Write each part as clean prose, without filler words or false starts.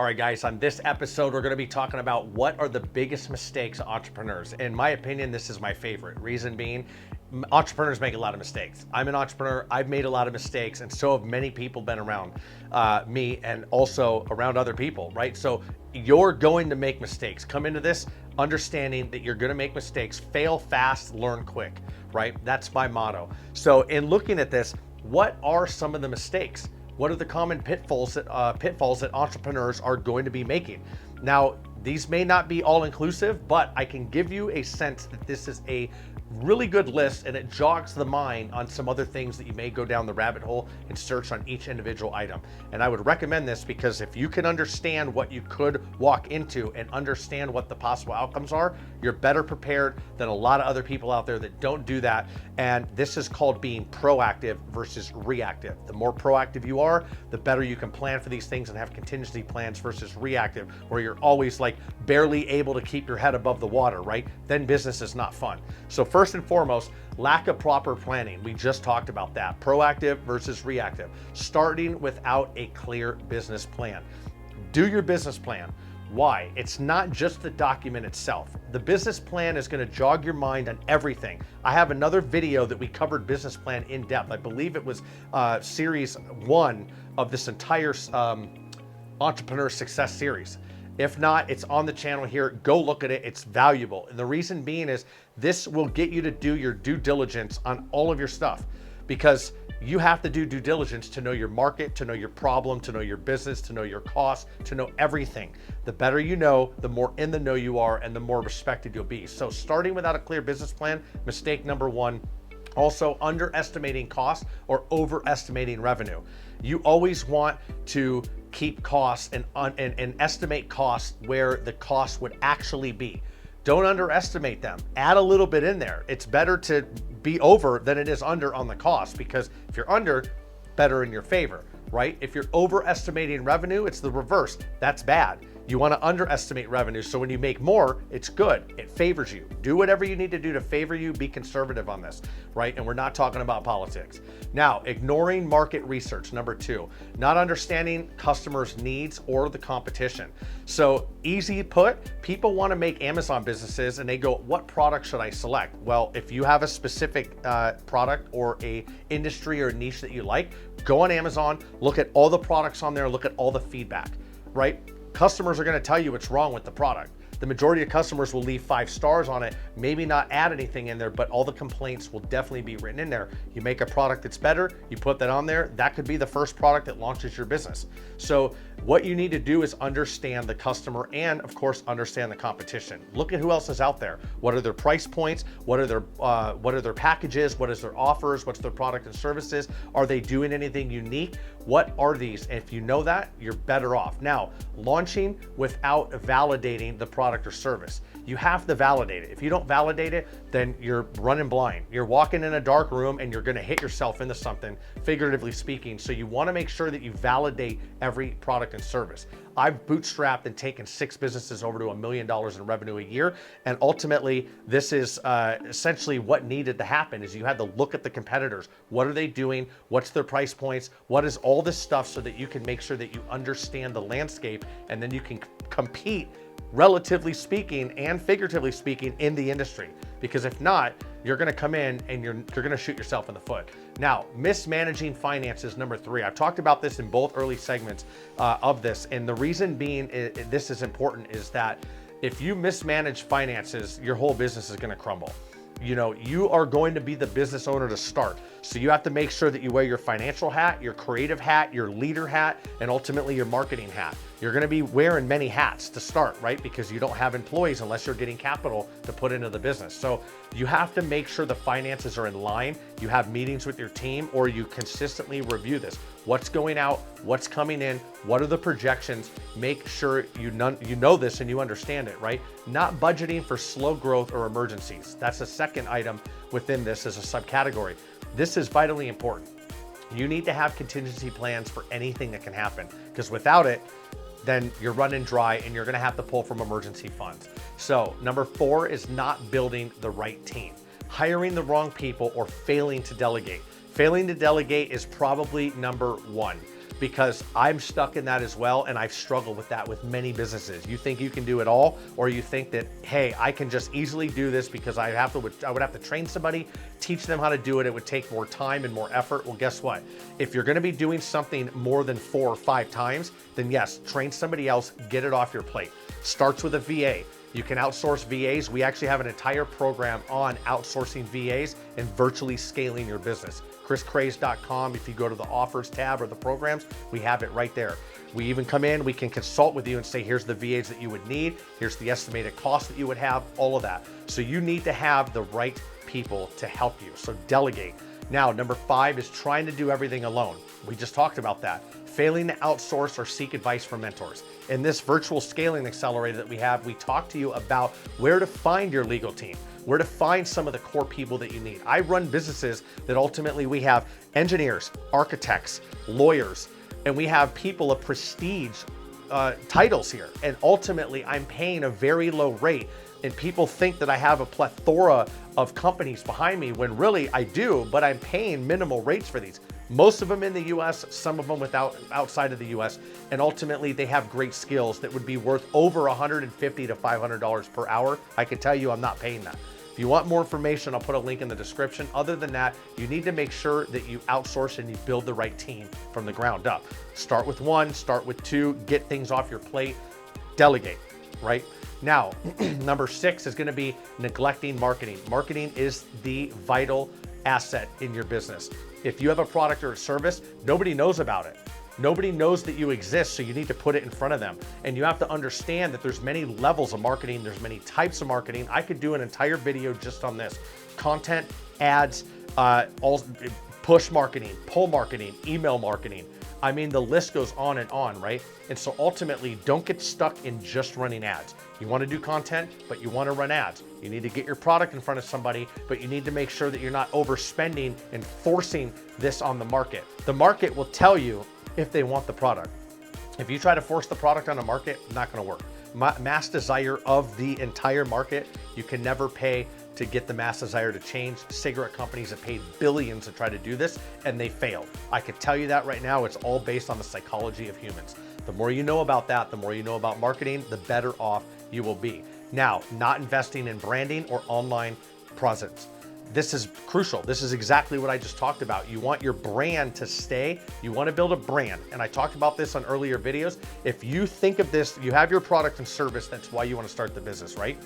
All right, guys, on this episode, we're going to be talking about what are the biggest mistakes of entrepreneurs. In my opinion, this is my favorite. Reason being, entrepreneurs make a lot of mistakes. I'm an entrepreneur. I've made a lot of mistakes, and so have many people been around me and also around other people, right? So you're going to make mistakes. Come into this understanding that you're going to make mistakes. Fail fast, learn quick, right? That's my motto. So in looking at this, what are some of the mistakes? What are the common pitfalls that entrepreneurs are going to be making? Now, these may not be all inclusive, but I can give you a sense that this is a really good list and it jogs the mind on some other things that you may go down the rabbit hole and search on each individual item. And I would recommend this because if you can understand what you could walk into and understand what the possible outcomes are, you're better prepared than a lot of other people out there that don't do that. And this is called being proactive versus reactive. The more proactive you are, the better you can plan for these things and have contingency plans versus reactive, where you're always like barely able to keep your head above the water, right? Then business is not fun. So first and foremost, lack of proper planning. We just talked about that. Proactive versus reactive. Starting without a clear business plan. Do your business plan. Why? It's not just the document itself. The business plan is going to jog your mind on everything. I have another video that we covered business plan in depth. I believe it was series 1 of this entire entrepreneur success series. If not, it's on the channel here. Go look at it. It's valuable. And the reason being is this will get you to do your due diligence on all of your stuff, because you have to do due diligence to know your market, to know your problem, to know your business, to know your costs, to know everything. The better you know, the more in the know you are and the more respected you'll be. So starting without a clear business plan, mistake number 1. Also, underestimating costs or overestimating revenue. You always want to keep costs and estimate costs where the cost would actually be. Don't underestimate them. Add a little bit in there. It's better to be over than it is under on the cost, because if you're under, better in your favor, right? If you're overestimating revenue, it's the reverse. That's bad. You want to underestimate revenue, so when you make more, it's good. It favors you. Do whatever you need to do to favor you. Be conservative on this, right? And we're not talking about politics. Now, ignoring market research, number 2. Not understanding customers' needs or the competition. So easy put, people want to make Amazon businesses and they go, what product should I select? Well, if you have a specific product or a industry or niche that you like, go on Amazon, look at all the products on there, look at all the feedback, right? Customers are going to tell you what's wrong with the product. The majority of customers will leave 5 stars on it, maybe not add anything in there, but all the complaints will definitely be written in there. You make a product that's better, you put that on there, that could be the first product that launches your business. So what you need to do is understand the customer and, of course, understand the competition. Look at who else is out there. What are their price points? What are their packages? What is their offers? What's their product and services? Are they doing anything unique? What are these? And if you know that, you're better off. Now, launching without validating the product or service. You have to validate it. If you don't validate it, then you're running blind. You're walking in a dark room and you're going to hit yourself into something, figuratively speaking. So you want to make sure that you validate every product and service. I've bootstrapped and taken 6 businesses over to $1 million in revenue a year. And ultimately, this is essentially what needed to happen is you had to look at the competitors. What are they doing? What's their price points? What is all this stuff so that you can make sure that you understand the landscape and then you can compete, relatively speaking and figuratively speaking, in the industry. Because if not, you're going to come in and you're going to shoot yourself in the foot. Now, mismanaging finances, number 3. I've talked about this in both early segments of this. And the reason being this is important is that if you mismanage finances, your whole business is going to crumble. You know, you are going to be the business owner to start. So you have to make sure that you wear your financial hat, your creative hat, your leader hat, and ultimately your marketing hat. You're going to be wearing many hats to start, right? Because you don't have employees unless you're getting capital to put into the business. So you have to make sure the finances are in line. You have meetings with your team, or you consistently review this. What's going out? What's coming in? What are the projections? Make sure you know this and you understand it, right? Not budgeting for slow growth or emergencies. That's the second item within this as a subcategory. This is vitally important. You need to have contingency plans for anything that can happen, because without it, then you're running dry and you're going to have to pull from emergency funds. So number 4 is not building the right team, hiring the wrong people, or failing to delegate. Failing to delegate is probably number 1. because I'm stuck in that as well, and I've struggled with that with many businesses. You think you can do it all, or you think that, hey, I can just easily do this because I would have to train somebody, teach them how to do it. It would take more time and more effort. Well, guess what? If you're gonna be doing something more than 4 or 5 times, then yes, train somebody else, get it off your plate. Starts with a VA. You can outsource VAs. We actually have an entire program on outsourcing VAs and virtually scaling your business. chriscraze.com. If you go to the offers tab or the programs, we have it right there. We even come in, we can consult with you and say, here's the VAs that you would need, here's the estimated cost that you would have, all of that. So you need to have the right people to help you. So delegate. Now, number 5 is trying to do everything alone. We just talked about that. Failing to outsource or seek advice from mentors. In this virtual scaling accelerator that we have, we talk to you about where to find your legal team, where to find some of the core people that you need. I run businesses that ultimately we have engineers, architects, lawyers, and we have people of prestige titles here. And ultimately, I'm paying a very low rate. And people think that I have a plethora of companies behind me when really I do, but I'm paying minimal rates for these. Most of them in the US, some of them outside of the US, and ultimately they have great skills that would be worth over $150 to $500 per hour. I can tell you I'm not paying that. If you want more information, I'll put a link in the description. Other than that, you need to make sure that you outsource and you build the right team from the ground up. Start with 1, start with 2, get things off your plate, delegate, right? Now, number 6 is gonna be neglecting marketing. Marketing is the vital asset in your business. If you have a product or a service, nobody knows about it. Nobody knows that you exist, so you need to put it in front of them. And you have to understand that there's many levels of marketing, there's many types of marketing. I could do an entire video just on this. Content, ads, all push marketing, pull marketing, email marketing. I mean, the list goes on and on, right? And so ultimately, don't get stuck in just running ads. You want to do content, but you want to run ads. You need to get your product in front of somebody, but you need to make sure that you're not overspending and forcing this on the market. The market will tell you if they want the product. If you try to force the product on a market, not going to work. Mass desire of the entire market, you can never pay to get the mass desire to change. Cigarette companies have paid billions to try to do this, and they failed. I can tell you that right now. It's all based on the psychology of humans. The more you know about that, the more you know about marketing, the better off you will be. Now, not investing in branding or online presence. This is crucial. This is exactly what I just talked about. You want your brand to stay. You want to build a brand. And I talked about this on earlier videos. If you think of this, you have your product and service, that's why you want to start the business, right?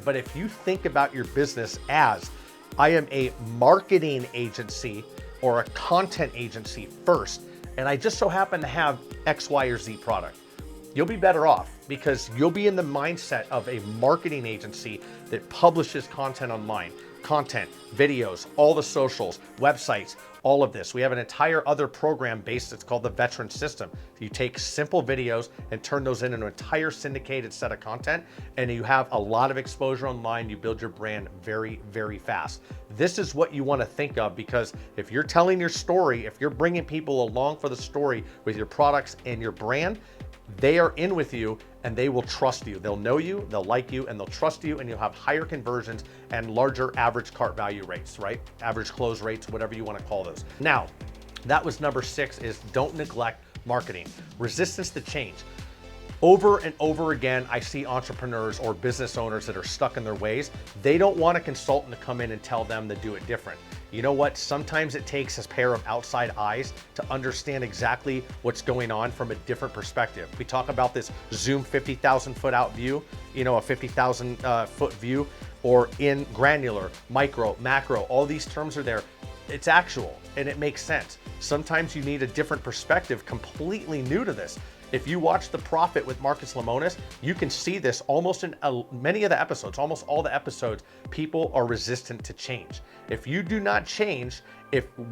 But if you think about your business as, I am a marketing agency or a content agency first, and I just so happen to have X, Y, or Z product, you'll be better off because you'll be in the mindset of a marketing agency that publishes content online. Content, videos, all the socials, websites, all of this. We have an entire other program based, it's called the Veteran System. You take simple videos and turn those into an entire syndicated set of content, and you have a lot of exposure online. You build your brand very, very fast. This is what you want to think of, because if you're telling your story, if you're bringing people along for the story with your products and your brand, they are in with you and they will trust you. They'll know you, they'll like you, and they'll trust you, and you'll have higher conversions and larger average cart value rates, right? Average close rates, whatever you want to call those. Now, that was number 6, is don't neglect marketing. Resistance to change. Over and over again, I see entrepreneurs or business owners that are stuck in their ways. They don't want a consultant to come in and tell them to do it different. You know what? Sometimes it takes a pair of outside eyes to understand exactly what's going on from a different perspective. We talk about this Zoom 50,000 foot out view, you know, a 50,000 foot view, or in granular, micro, macro, all these terms are there. It's actual and it makes sense. Sometimes you need a different perspective, completely new to this. If you watch The Profit with Marcus Lemonis, you can see this almost in many of the episodes, almost all the episodes, people are resistant to change. If you do not change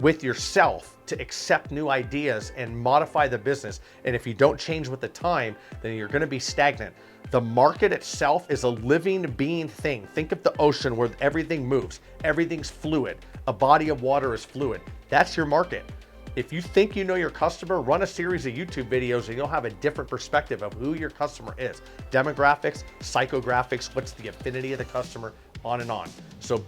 with yourself to accept new ideas and modify the business, and if you don't change with the time, then you're gonna be stagnant. The market itself is a living being thing. Think of the ocean where everything moves, everything's fluid. A body of water is fluid. That's your market. If you think you know your customer, run a series of YouTube videos and you'll have a different perspective of who your customer is. Demographics, psychographics, what's the affinity of the customer, on and on. So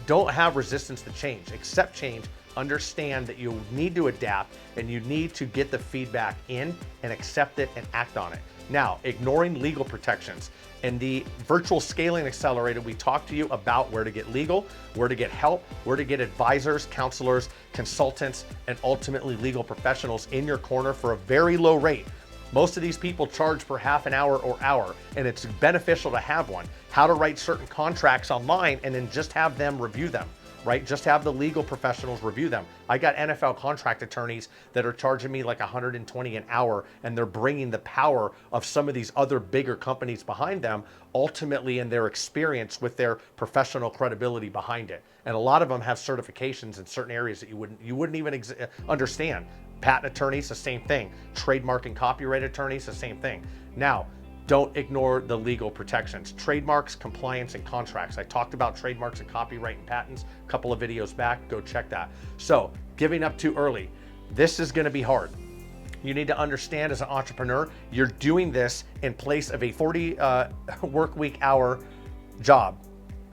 don't have resistance to change. Accept change, Understand that you need to adapt and you need to get the feedback in and accept it and act on it. Now, ignoring legal protections. In the virtual scaling accelerator, we talk to you about where to get legal, where to get help, where to get advisors, counselors, consultants, and ultimately legal professionals in your corner for a very low rate. Most of these people charge per half an hour or hour, and it's beneficial to have one. How to write certain contracts online and then just have them review them, right? Just have the legal professionals review them. I got NFL contract attorneys that are charging me like $120 an hour, and they're bringing the power of some of these other bigger companies behind them, ultimately in their experience with their professional credibility behind it. And a lot of them have certifications in certain areas that you wouldn't even understand. Patent attorneys, the same thing. Trademark and copyright attorneys, the same thing. Now, don't ignore the legal protections. Trademarks, compliance, and contracts. I talked about trademarks and copyright and patents a couple of videos back. Go check that. So, giving up too early. This is going to be hard. You need to understand as an entrepreneur, you're doing this in place of a 40 work week hour job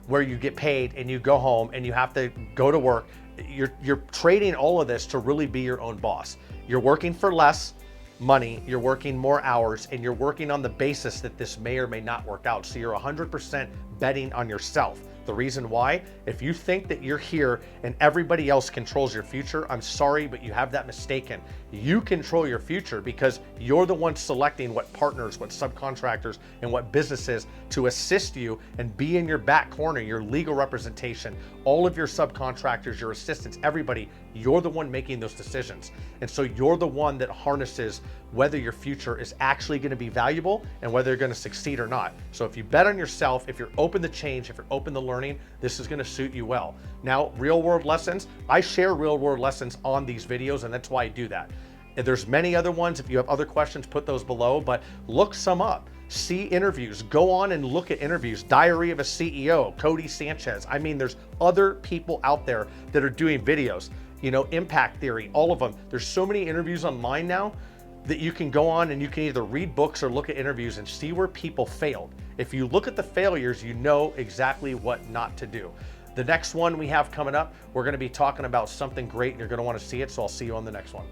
where you get paid and you go home and you have to go to work. You're trading all of this to really be your own boss. You're working for less money, you're working more hours, and you're working on the basis that this may or may not work out. So you're 100% betting on yourself. The reason why, if you think that you're here and everybody else controls your future, I'm sorry, but you have that mistaken. You control your future because you're the one selecting what partners, what subcontractors, and what businesses to assist you and be in your back corner, your legal representation, all of your subcontractors, your assistants, everybody, you're the one making those decisions. And so you're the one that harnesses whether your future is actually going to be valuable and whether you're going to succeed or not. So if you bet on yourself, if you're open to change, if you're open to learning, this is going to suit you well. Now, real world lessons, I share real world lessons on these videos, and that's why I do that. And there's many other ones. If you have other questions, put those below, but look some up. See interviews, go on and look at interviews. Diary of a CEO, Cody Sanchez. I mean, there's other people out there that are doing videos, you know, Impact Theory, all of them. There's so many interviews online now that you can go on and you can either read books or look at interviews and see where people failed. If you look at the failures, you know exactly what not to do. The next one we have coming up, we're going to be talking about something great and you're going to want to see it. So I'll see you on the next one.